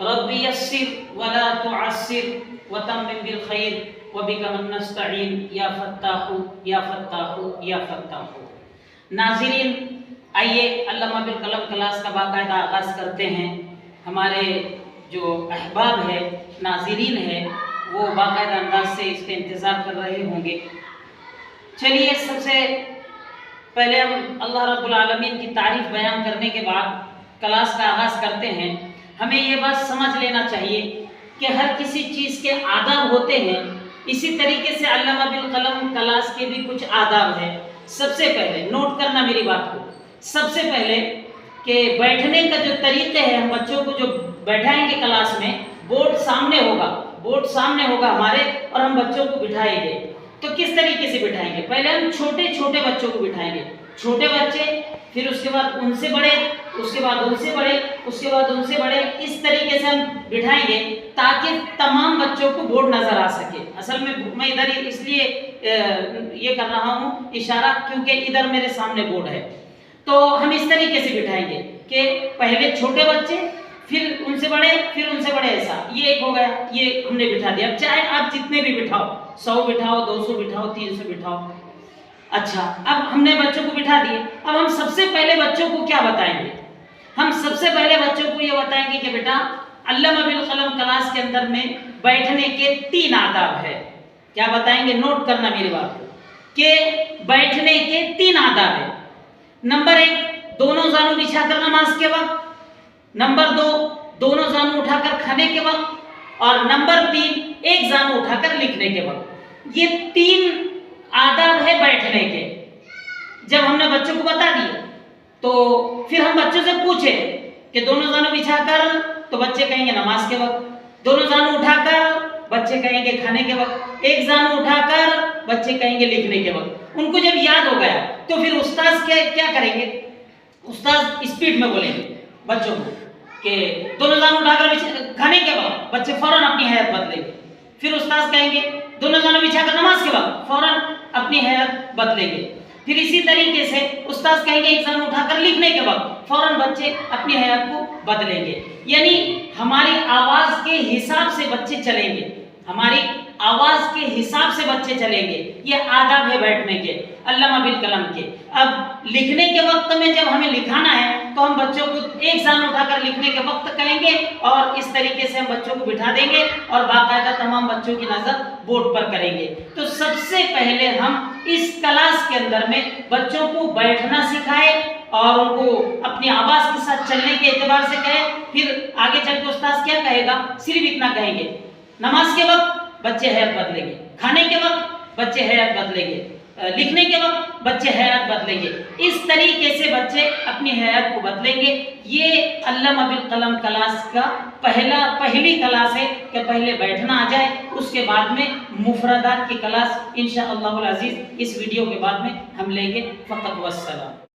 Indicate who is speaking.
Speaker 1: ربی یسر ولا تعسر وتمم بالخیر وبک نستعین یا فتاح یا فتاح یا فتاح۔ ناظرین، آئیے علامہ بالقلم کلاس کا باقاعدہ آغاز کرتے ہیں۔ ہمارے جو احباب ہے، ناظرین ہے، وہ باقاعدہ انداز سے اس کا انتظار کر رہے ہوں گے۔ چلیے، سب سے پہلے ہم اللہ رب العالمین کی تعریف بیان کرنے کے بعد کلاس کا آغاز کرتے ہیں۔ ہمیں یہ بات سمجھ لینا چاہیے کہ ہر کسی چیز کے آداب ہوتے ہیں، اسی طریقے سے علامہ بالقلم کلاس کے بھی کچھ آداب ہیں۔ سب سے پہلے نوٹ کرنا میری بات کو، سب سے پہلے کہ بیٹھنے کا جو طریقے ہے، ہم بچوں کو جو بیٹھائیں گے کلاس میں، بورڈ سامنے ہوگا ہمارے، اور ہم بچوں کو بٹھائیں گے۔ تو کس طریقے سے بٹھائیں گے؟ پہلے ہم چھوٹے چھوٹے بچوں کو بٹھائیں گے، چھوٹے بچے، پھر اس کے بعد ان سے بڑے، اس کے بعد ان سے بڑے، اس کے بعد ان سے بڑے، اس طریقے سے ہم بٹھائیں گے تاکہ تمام بچوں کو بورڈ نظر آ سکے۔ اصل میں ادھر اس لیے یہ کر رہا ہوں اشارہ، کیونکہ ادھر میرے سامنے بورڈ ہے۔ تو ہم اس طریقے سے بٹھائیں گے کہ پہلے چھوٹے بچے، پھر ان سے بڑے، پھر ان سے بڑے، ایسا۔ یہ ایک ہو گیا، یہ ہم نے بٹھا دیا۔ اب چاہے آپ جتنے بھی بٹھاؤ، 100 بٹھاؤ، 200 بٹھاؤ، 300 بٹھاؤ۔ اچھا، اب ہم نے بچوں کو بٹھا دیے۔ اب ہم سب سے پہلے بچوں کو کیا بتائیں گے؟ ہم سب سے پہلے بچوں کو یہ بتائیں گے کہ بیٹا، علامہ بالقلم کلاس کے اندر میں بیٹھنے کے 3 آداب ہے۔ کیا بتائیں گے؟ نوٹ کرنا میری بات کو، کہ بیٹھنے کے 3 آداب ہے۔ نمبر 1، دونوں زانو بچھا کر نماز کے وقت۔ نمبر 2، دونوں زانو اٹھا کر کھانے کے وقت۔ اور نمبر 3، ایک زانو اٹھا کر لکھنے کے وقت۔ یہ 3 آداب ہے بیٹھنے کے۔ جب ہم نے بچوں کو بتا دیے تو پھر ہم بچوں سے پوچھے کہ دونوں زانو بچھا کر، تو بچے کہیں گے نماز کے وقت۔ دونوں زانو اٹھا کر، بچے کہیں گے کھانے کے وقت۔ ایک زانو اٹھا کر، بچے کہیں گے لکھنے کے وقت۔ ان کو جب یاد ہو گیا تو پھر استاذ کیا کریں گے؟ استاذ اسپیڈ میں بولیں گے بچوں کو کہ دونوں زانو اٹھا کر کھانے کے وقت، بچے فوراً اپنی حیت بدلیں گے۔ پھر استاذ کہیں گے دونوں زانو بچھا کر نماز کے وقت، فوراً اپنی حیت بدلیں گے۔ پھر اسی طریقے سے استاذ کہیں گے ایک زانو اٹھا کر لکھنے کے وقت، فوراً بچے اپنی حیات کو بدلیں گے۔ یعنی ہماری آواز کے حساب سے بچے چلیں گے، ہماری آواز کے حساب سے بچے چلیں گے۔ یہ آداب ہے بیٹھنے کے، علامہ بالقلم کے۔ اب لکھنے کے وقت میں جب ہمیں لکھانا ہے تو ہم بچوں کو ایک زانو اٹھا کر لکھنے کے وقت کہیں گے، اور اس طریقے سے ہم بچوں کو بٹھا دیں گے اور باقاعدہ تمام بچوں کی نظر بورڈ پر کریں گے۔ تو سب سے پہلے ہم اس کلاس کے اندر میں بچوں کو بیٹھنا سکھائے اور ان کو اپنی آواز کے ساتھ چلنے کے اعتبار سے کہے۔ پھر آگے چل کے استاذ کیا کہے گا؟ صرف اتنا کہیں گے، نماز کے وقت بچے حیات بدلیں گے، کھانے کے وقت بچے حیات بدلیں گے، لکھنے کے وقت بچے حیات بدلیں گے۔ اس طریقے سے بچے اپنی حیات کو بدلیں گے۔ یہ علامہ بالقلم کلاس کا پہلی کلاس ہے کہ پہلے بیٹھنا آ جائے، اس کے بعد میں مفردات کی کلاس انشاءاللہ العزیز اس ویڈیو کے بعد میں ہم لیں گے۔ فقط والسلام۔